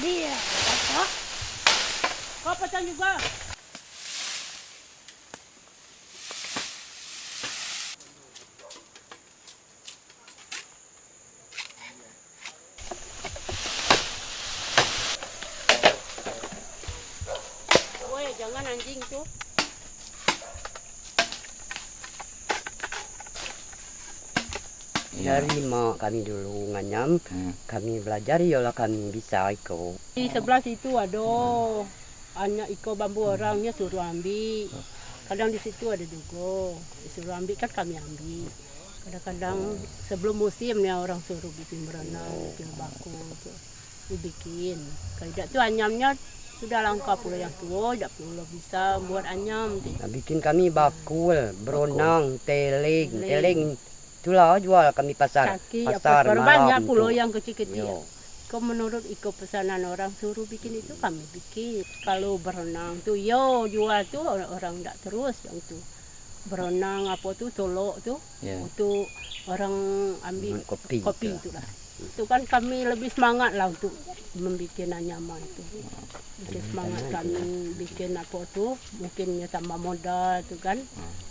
Dia. Apa? Kau pecah juga. Woi, jangan anjing tuh. Dari mak kami dulu nganyam, kami belajar yola kami bisa iko. Di sebelah situ ada banyak iko bambu orangnya suruh ambil. Kadang di situ ada juga disuruh ambil kan kami ambil. Kadang-kadang sebelum musimnya orang suruh bikin berenang, bikin baku tuh dibikin. Kalau tidak tuh anyamnya sudah langka pula yang tua, tidak perlu bisa buat anyam. Nah, bikin kami bakul, berenang, teleng. Itulah jual kami pasar Pasar malam banyak tuh. pulau yang kecil-kecil. Yo. Kau menurut iko pesanan orang suruh bikin itu kami bikin. Kalau berenang tuh yo jual tuh orang tidak terus yang tuh berenang apa tuh tolok tuh untuk orang ambil Kopi itulah. Itu kan kami lebih semangat lah untuk membuat anyaman itu. Bikin semangat kami bikin apa tuh mungkin ya tambah modal tuh kan.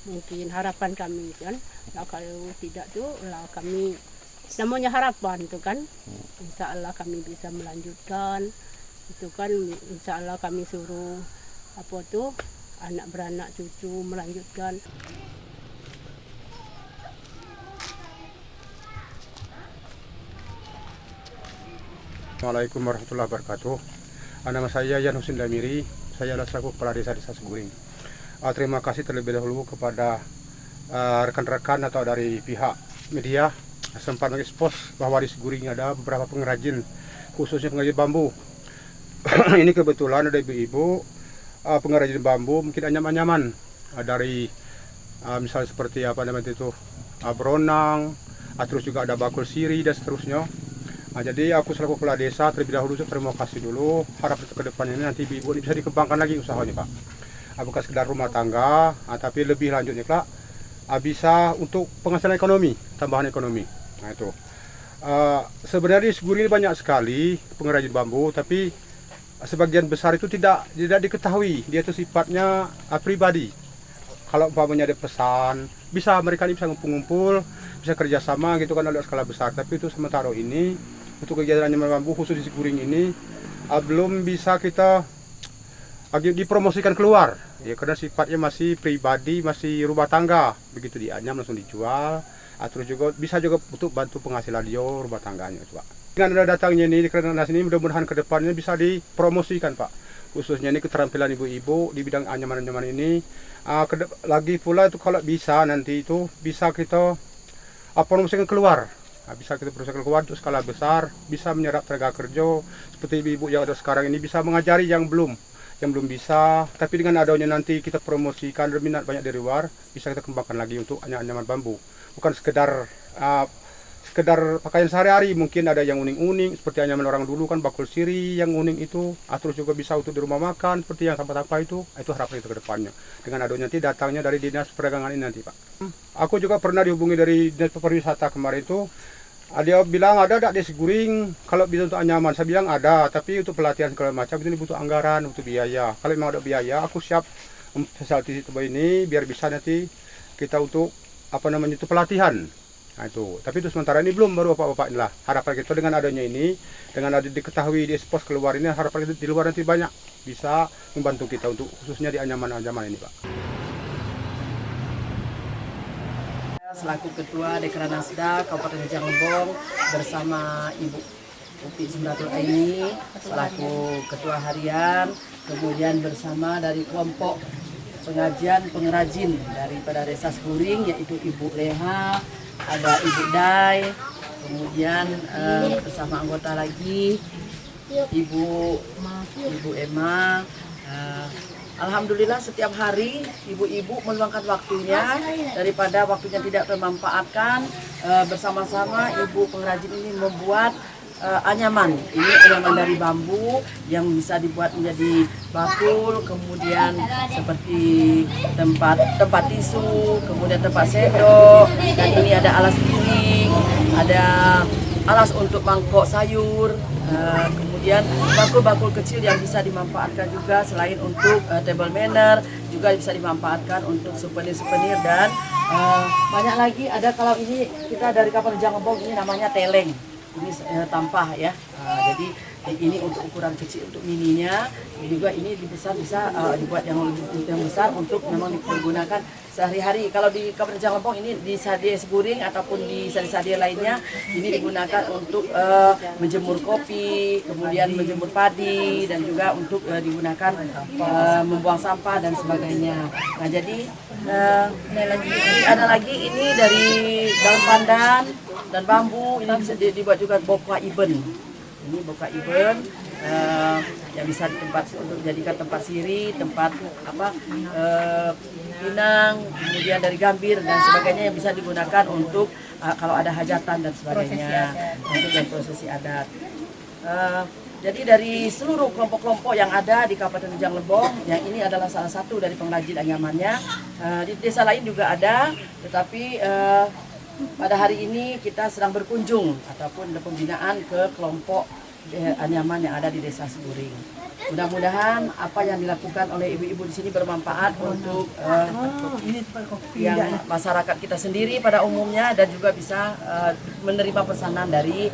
Mungkin harapan kami kan. Nah, kalau tidak tuh lah kami namanya harapan tuh kan. Insya Allah kami bisa melanjutkan. Itu kan insya Allah kami suruh apa tuh anak beranak cucu melanjutkan. Assalamualaikum warahmatullahi wabarakatuh. Nama saya Yan Husin Damiri. Saya adalah selaku kepala desa Seguring. Terima kasih terlebih dahulu kepada rekan-rekan atau dari pihak media sempat mengekspos bahwa di Seguring ada beberapa pengrajin, khususnya pengrajin bambu. Ini kebetulan ada ibu-ibu pengrajin bambu, mungkin anyaman-anyaman dari misalnya seperti apa namanya itu beronang, terus juga ada bakul siri dan seterusnya. Jadi aku selaku kepala desa terlebih dahulu terima kasih dulu. Harap ke depan ini nanti ibu bisa dikembangkan lagi usahanya Pak. Bukan sekedar rumah tangga, tapi lebih lanjutnya Pak, bisa untuk penghasilan ekonomi, tambahan ekonomi. Nah itu. Sebenarnya di Seguring ini banyak sekali pengrajin bambu, tapi sebagian besar itu tidak diketahui. Dia itu sifatnya pribadi. Kalau umpamanya ada pesan, mereka ini bisa ngumpul-ngumpul, bisa kerjasama gitu kan ada skala besar. Tapi itu sementara ini untuk kegiatan anyaman bambu khusus di Seguring ini belum bisa kita dipromosikan keluar ya, karena sifatnya masih pribadi, masih rumah tangga, begitu dianyam langsung dijual. Terus juga bisa juga untuk bantu penghasilan dia rumah tangganya Pak. Dengan ada datangnya ini di Kerenas ini mudah-mudahan kedepannya bisa dipromosikan Pak, khususnya ini keterampilan ibu-ibu di bidang anyaman-anyaman ini. Lagi pula itu kalau bisa nanti itu bisa kita promosikan keluar. Bisa kita promosikan keluar untuk skala besar, bisa menyerap tenaga kerja seperti ibu-ibu yang ada sekarang ini, bisa mengajari yang belum bisa. Tapi dengan adanya nanti kita promosikan, minat banyak dari luar, bisa kita kembangkan lagi untuk anyaman bambu. Bukan sekedar pakaian sehari-hari, mungkin ada yang uning-uning seperti anyaman orang dulu kan bakul siri yang uning itu, terus juga bisa untuk di rumah makan seperti yang sampah-sampah itu harapan kita ke depannya. Dengan adanya nanti datangnya dari dinas perdagangan ini nanti Pak. Aku juga pernah dihubungi dari dinas pariwisata kemarin itu. Dia bilang ada di Seguring kalau bisa untuk anyaman. Saya bilang ada, tapi untuk pelatihan segala macam ini butuh anggaran, butuh biaya. Kalau memang ada biaya, aku siap memfasilitasi itu ini biar bisa nanti kita untuk itu pelatihan. Nah itu. Tapi itu sementara ini belum, baru bapak-bapak inilah. Harapan kita dengan adanya ini, dengan ada diketahui di ekspos keluar ini, harapan kita di luar nanti banyak bisa membantu kita untuk khususnya di anyaman-anyaman ini Pak. Selaku Ketua Dekranasda Kabupaten Jangbong bersama Ibu Upi Sundatul Aini selaku Ketua Harian, kemudian bersama dari kelompok pengrajin daripada Desa Seguring yaitu Ibu Leha, ada Ibu Dai, kemudian bersama anggota lagi Ibu Emma. Alhamdulillah setiap hari ibu-ibu meluangkan waktunya daripada waktunya tidak termanfaatkan, bersama-sama ibu pengrajin ini membuat anyaman. Ini anyaman dari bambu yang bisa dibuat menjadi bakul, kemudian seperti tempat tisu, kemudian tempat sendok, dan ini ada alas piring, ada alas untuk mangkok sayur, kemudian kemudian bakul-bakul kecil yang bisa dimanfaatkan juga selain untuk table manner, juga bisa dimanfaatkan untuk souvenir-souvenir dan banyak lagi. Ada kalau ini kita dari kapal Rejang Lebong, ini namanya teleng, ini tampah ya. Jadi ini untuk ukuran kecil, untuk mininya juga ini dibesar bisa dibuat yang besar untuk memang digunakan sehari-hari. Kalau di Kabupaten Rejang Lebong ini di Sadia Seguring ataupun di sadia lainnya ini digunakan untuk menjemur kopi, kemudian menjemur padi dan juga untuk digunakan membuang sampah dan sebagainya. Nah jadi ada lagi ini dari daun pandan dan bambu, ini bisa dibuat juga boka iben. Ini boka iben yang bisa untuk dijadikan tempat siri, tempat pinang, kemudian dari gambir dan sebagainya yang bisa digunakan untuk kalau ada hajatan dan sebagainya, untuk yang prosesi adat. Jadi dari seluruh kelompok-kelompok yang ada di Kabupaten Rejang Lebong, yang ini adalah salah satu dari pengrajin anyamannya. Di desa lain juga ada, tetapi pada hari ini kita sedang berkunjung ataupun pembinaan ke kelompok anyaman yang ada di Desa Seguring. Mudah-mudahan apa yang dilakukan oleh ibu-ibu di sini bermanfaat untuk yang masyarakat kita sendiri pada umumnya dan juga bisa menerima pesanan dari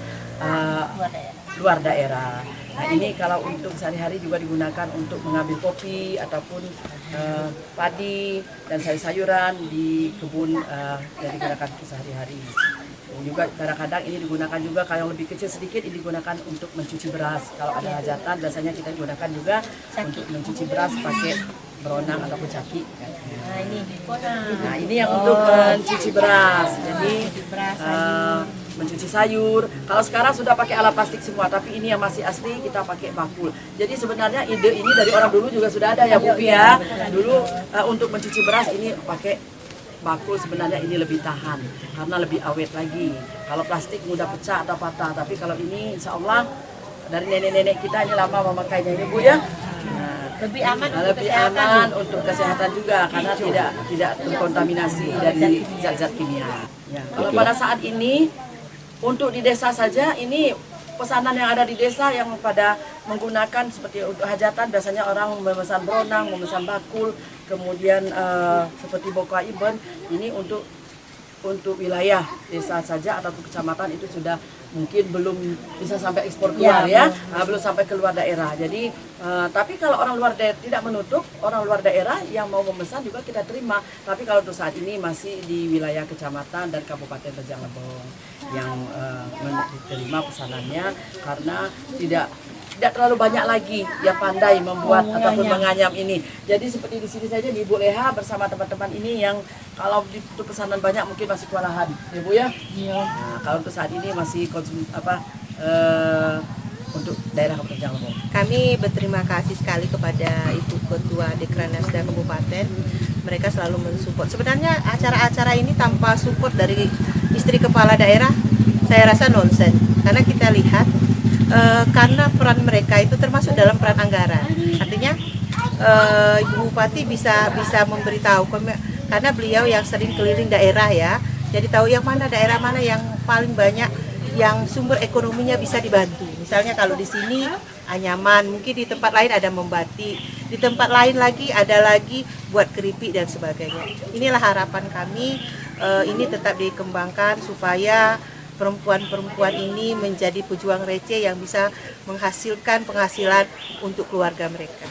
luar daerah. Nah ini kalau untuk sehari-hari juga digunakan untuk mengambil kopi ataupun padi dan sayur-sayuran di kebun yang digunakan untuk sehari-hari. Dan juga kadang-kadang ini digunakan juga kalau yang lebih kecil sedikit ini digunakan untuk mencuci beras. Kalau ada hajatan biasanya kita gunakan juga untuk mencuci beras pakai beronang ataupun caki. Nah ini yang untuk mencuci beras. Jadi mencuci sayur. Kalau sekarang sudah pakai alat plastik semua, tapi ini yang masih asli kita pakai bakul. Jadi sebenarnya ide ini dari orang dulu juga sudah ada ya Bu ya. Dulu untuk mencuci beras ini pakai bakul, sebenarnya ini lebih tahan karena lebih awet lagi. Kalau plastik mudah pecah atau patah, tapi kalau ini insya Allah dari nenek-nenek kita ini lama memakainya ini Bu ya. Lebih aman untuk kesehatan juga karena tidak terkontaminasi dari zat-zat kimia. Ya. Kalau pada saat ini untuk di desa saja ini pesanan yang ada di desa yang pada menggunakan seperti untuk hajatan biasanya orang memesan beronang, memesan bakul, kemudian seperti boka iben ini untuk wilayah desa saja ataupun kecamatan itu sudah mungkin belum bisa sampai ekspor keluar belum sampai keluar daerah. Jadi tapi kalau orang luar daerah tidak menutup, orang luar daerah yang mau memesan juga kita terima. Tapi kalau untuk saat ini masih di wilayah kecamatan dan Kabupaten Rejang Lebong yang diterima pesanannya karena tidak terlalu banyak lagi yang pandai membuat ataupun menganyam ini. Jadi seperti di sini saja di Ibu Leha bersama teman-teman ini yang kalau untuk pesanan banyak mungkin masih kewalahan, Ibu ya. Iya. Nah, kalau untuk saat ini masih untuk daerah Kabupaten Rejang Lebong. Kami berterima kasih sekali kepada Ibu Ketua Dekranasda Kabupaten. Mereka selalu mensupport. Sebenarnya acara-acara ini tanpa support dari istri kepala daerah, saya rasa nonsen. Karena kita lihat karena peran mereka itu termasuk dalam peran anggaran. Artinya Ibu Bupati bisa memberitahu karena beliau yang sering keliling daerah ya. Jadi tahu yang mana daerah mana yang paling banyak yang sumber ekonominya bisa dibantu. Misalnya kalau di sini anyaman, mungkin di tempat lain ada membatik, di tempat lain lagi ada lagi buat keripik dan sebagainya. Inilah harapan kami ini tetap dikembangkan supaya perempuan-perempuan ini menjadi pejuang receh yang bisa menghasilkan penghasilan untuk keluarga mereka.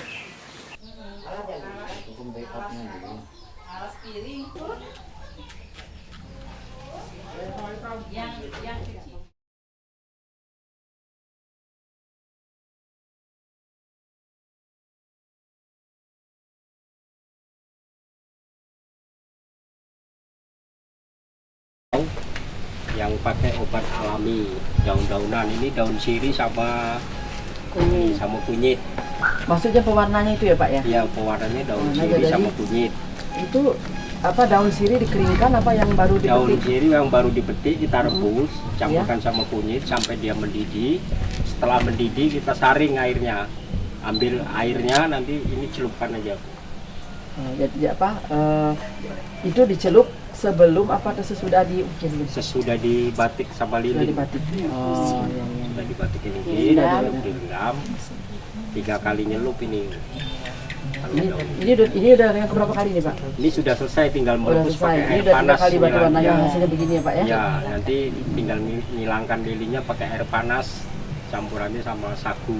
Yang pakai obat alami, daun-daunan ini daun sirih sama kunyit. Maksudnya pewarnanya itu ya Pak ya? Iya, pewarnanya daun sirih sama kunyit. Itu apa daun sirih dikeringkan apa yang baru dipetik? Daun sirih yang baru dipetik kita rebus, campurkan sama kunyit sampai dia mendidih. Setelah mendidih kita saring airnya. Ambil airnya nanti ini celupkan aja. Itu dicelup sebelum apa atau sesudah diukir? Sesudah dibatik sama Sudah lilin. dibatik. Oh, iya. Sudah dibatik ini, direndam. 3 kali nyelup ini. Ini udah yang keberapa kali nih Pak? Ini sudah selesai, tinggal Udah merebus selesai. pakai Ini air udah 3 panas. kali berarti warnanya Ya. hasilnya begini ya Pak ya? Ya, nanti tinggal ngilangkan lilinnya pakai air panas, campurannya sama sagu.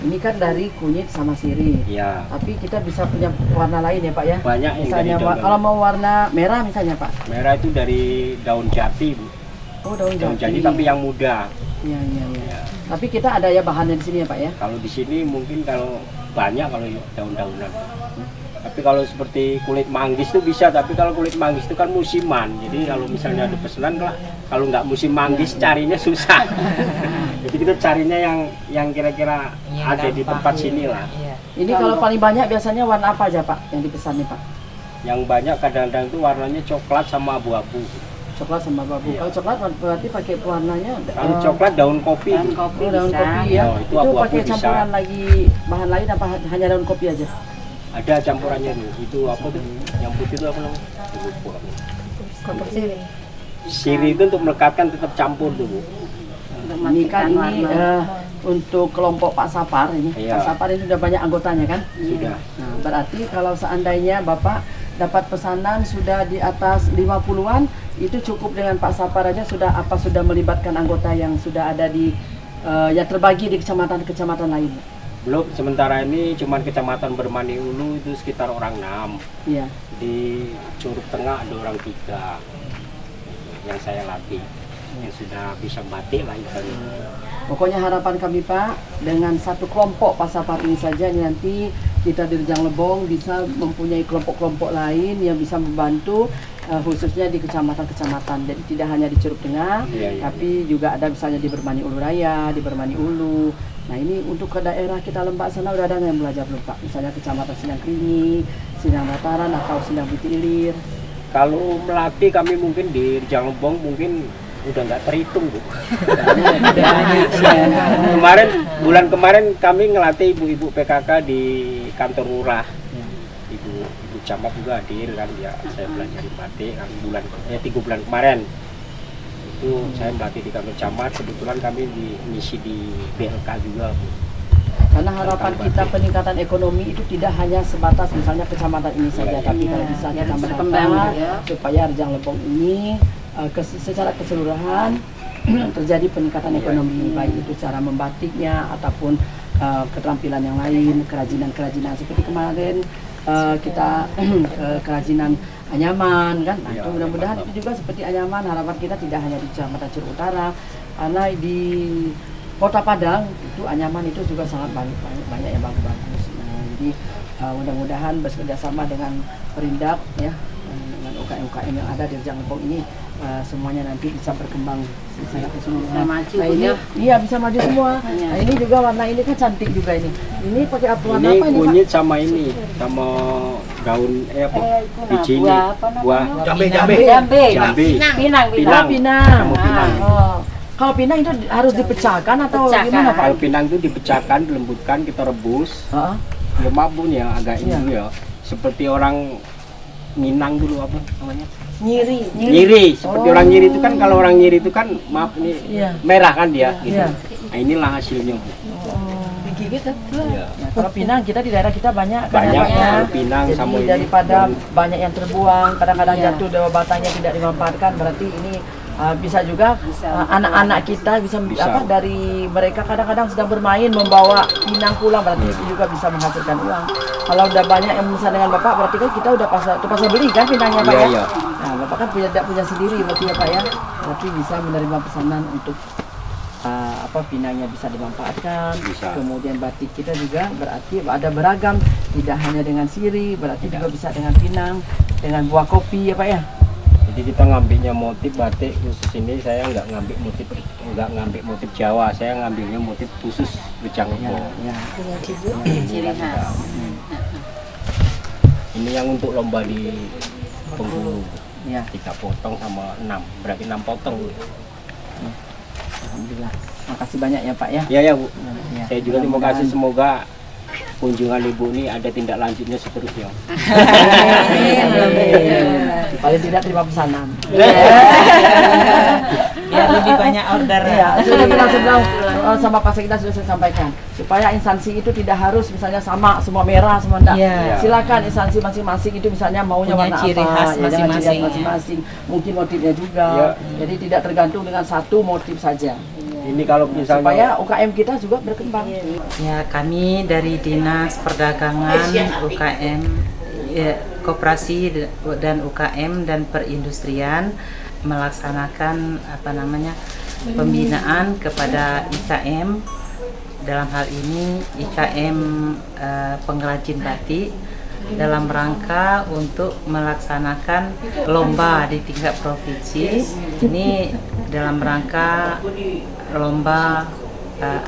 Ini kan dari kunyit sama sirih. Ya, Tapi kita bisa punya warna lain ya Pak ya? banyak yang Misalnya dari daun. kalau mau warna merah misalnya Pak? Merah itu dari daun jati, Bu. Oh daun Daun jati. jati tapi yang muda. Iya. Ya. Tapi kita ada ya bahannya di sini ya Pak ya? Kalau di sini mungkin kalau banyak kalau daun-daunan. Tapi kalau seperti kulit manggis itu bisa, tapi kalau kulit manggis itu kan musiman. Jadi kalau misalnya ada pesanan, kalau nggak musim manggis carinya susah. Jadi kita carinya yang kira-kira ada di tempat sini lah. Ini kalau paling banyak biasanya warna apa aja Pak yang dipesan nih Pak? Yang banyak kadang-kadang itu warnanya coklat sama abu-abu. Coklat sama babu. Iya. Kalau coklat berarti pakai warnanya Kalau coklat daun kopi. daun kopi ya. Oh, itu itu abu-abu pakai bisa. campuran lagi bahan lain apa hanya daun kopi aja? Ada campurannya nih. Itu apa tuh? Yang putih itu apa namanya? Lupa aku. Sirih itu untuk melekatkan tetap campur tuh, Bu. Ini kan ini untuk kelompok Pak Sapar ini. Iya. Pak Sapar ini sudah banyak anggotanya kan? Sudah. Nah, berarti kalau seandainya Bapak dapat pesanan sudah di atas 50-an, itu cukup dengan Pak Sapar aja sudah melibatkan anggota yang sudah ada di yang terbagi di kecamatan-kecamatan lain. Belum, sementara ini cuman kecamatan Bermani Ulu itu sekitar orang 6. Iya. Di Curug Tengah ada orang 3 yang saya latih, yang sudah bisa batik lah ibaratnya. Pokoknya harapan kami Pak, dengan satu kelompok Pak Sapar ini saja nanti kita di Rejang Lebong bisa mempunyai kelompok-kelompok lain yang bisa membantu khususnya di kecamatan-kecamatan. Jadi tidak hanya di Curug Tengah, tapi juga ada misalnya di Bermani Ulu Raya, di Bermani Ulu. Nah ini untuk ke daerah kita Lembak sana udah ada yang belajar belum Pak? Misalnya kecamatan Sindang Kringi, Sindang Dataran atau Sindang Butilir. Kalau melatih kami mungkin di Rejang Lebong mungkin udah nggak terhitung, Bu. bulan kemarin kami ngelatih ibu-ibu PKK di kantor lurah. Ibu camat juga hadir kan, ya saya belajar batik kan 3 bulan kemarin. Itu saya melatih di kantor camat, kebetulan kami misi di BLK juga, Bu. Karena harapan kita peningkatan ekonomi itu tidak hanya sebatas misalnya kecamatan ini saja, tapi kalau bisa kita berkembang supaya Rejang Lebong ini secara keseluruhan terjadi peningkatan ekonomi, baik itu cara membatiknya ataupun keterampilan yang lain, kerajinan-kerajinan seperti kemarin kita kerajinan anyaman kan. Nah, itu mudah-mudahan itu juga seperti anyaman, harapan kita tidak hanya di Kecamatan Curug Utara, karena di Kota Padang itu anyaman itu juga sangat banyak yang bagus-bagus. Nah, jadi mudah-mudahan bekerjasama dengan Perindak ya, dengan UKM-UKM yang ada di Rejang Lebong ini semuanya nanti bisa berkembang secara keseluruhan. Nah, ini iya bisa maju semua. Nah, ini juga warna ini kan cantik juga ini. Ini pakai warna Ini apa ini Pak? kunyit sama ini, sama daun biji ini, buah jambe, Pinang. sama pinang. Oh. Kalau pinang itu harus dipecahkan atau gimana Pak? Kalau pinang itu dipecahkan, dilembutkan, kita rebus. Heeh. Ya mabun ya agak Iya. ini ya. Seperti orang Minang dulu apa namanya? Nyiri. Seperti orang nyiri itu kan, kalau orang nyiri itu kan maaf ini Iya. merah kan dia gitu. Iya. Nah, inilah hasilnya, Bu. Iya. Nah, kalau pinang kita di daerah kita banyak kan Banyak, ya. kalau pinang Jadi sama ini. daripada banyak yang terbuang, kadang-kadang jatuh dari batangnya tidak dimanfaatkan, berarti ini bisa juga anak-anak kita bisa. Dari mereka kadang-kadang sedang bermain membawa pinang pulang, berarti itu juga bisa menghasilkan uang. Kalau udah banyak yang bisa dengan Bapak, berarti kan kita udah pasar beli kan pinangnya Pak ya. Iya. Nah, Bapak kan punya sendiri berarti ya Pak ya. Berarti bisa menerima pesanan untuk pinangnya bisa dimanfaatkan. Bisa. Kemudian batik kita juga berarti ada beragam, tidak hanya dengan sirih, berarti juga bisa dengan pinang, dengan buah kopi ya Pak ya. Jadi kita ngambilnya motif batik khusus ini, saya nggak ngambil motif Jawa, saya ngambilnya motif khusus Rejang Lebong. Ya. Ini yang untuk lomba di Bengkulu. Ya. Kita potong sama 6, berarti 6 potong. Alhamdulillah. Makasih banyak ya Pak ya. Ya Bu. Ya. Saya juga terima kasih, semoga kunjungan Ibu ini ada tindak lanjutnya seterusnya. Paling tidak terima pesanan. Biar lebih banyak order. Ya, sudah bilang sama Pak Sekda sudah saya sampaikan supaya instansi itu tidak harus misalnya sama semua merah semua enggak. Iya. Silakan instansi masing-masing itu misalnya maunya Punya warna ciri apa, khas ya, dengan ciri khas masing-masing, ya. masing-masing. Mungkin motifnya juga. Ya. Jadi tidak tergantung dengan satu motif saja. Ini kalau misalnya Supaya UKM kita juga berkembang. Ya, kami dari Dinas Perdagangan, UKM, Koperasi dan UKM dan Perindustrian melaksanakan pembinaan kepada IKM, dalam hal ini IKM pengrajin batik, dalam rangka untuk melaksanakan lomba di tingkat provinsi. Ini dalam rangka lomba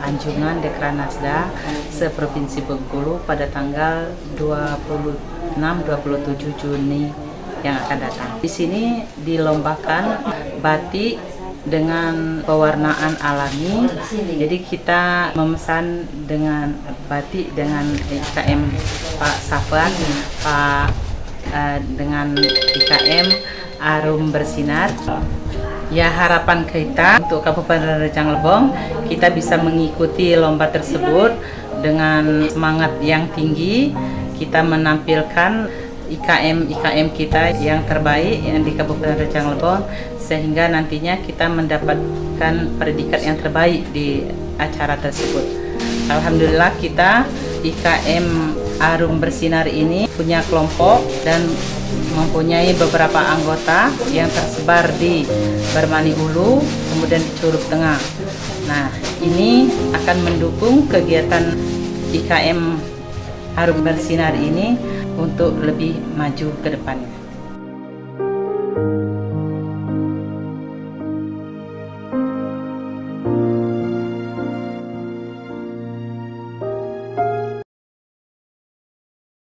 anjungan Dekranasda seprovinsi Bengkulu pada tanggal 26-27 Juni yang akan datang. Di sini dilombakan batik dengan pewarnaan alami. Jadi kita memesan dengan batik dengan IKM Pak Safwan, dengan IKM Arum Bersinar. Ya, harapan kita untuk Kabupaten Rejang Lebong, kita bisa mengikuti lomba tersebut dengan semangat yang tinggi. Kita menampilkan IKM kita yang terbaik yang di Kabupaten Rejang Lebong, sehingga nantinya kita mendapatkan predikat yang terbaik di acara tersebut. Alhamdulillah kita IKM Arum Bersinar ini punya kelompok dan mempunyai beberapa anggota yang tersebar di Barmani Ulu, kemudian di Curug Tengah. Nah, ini akan mendukung kegiatan IKM Arum Bersinar ini untuk lebih maju ke depannya.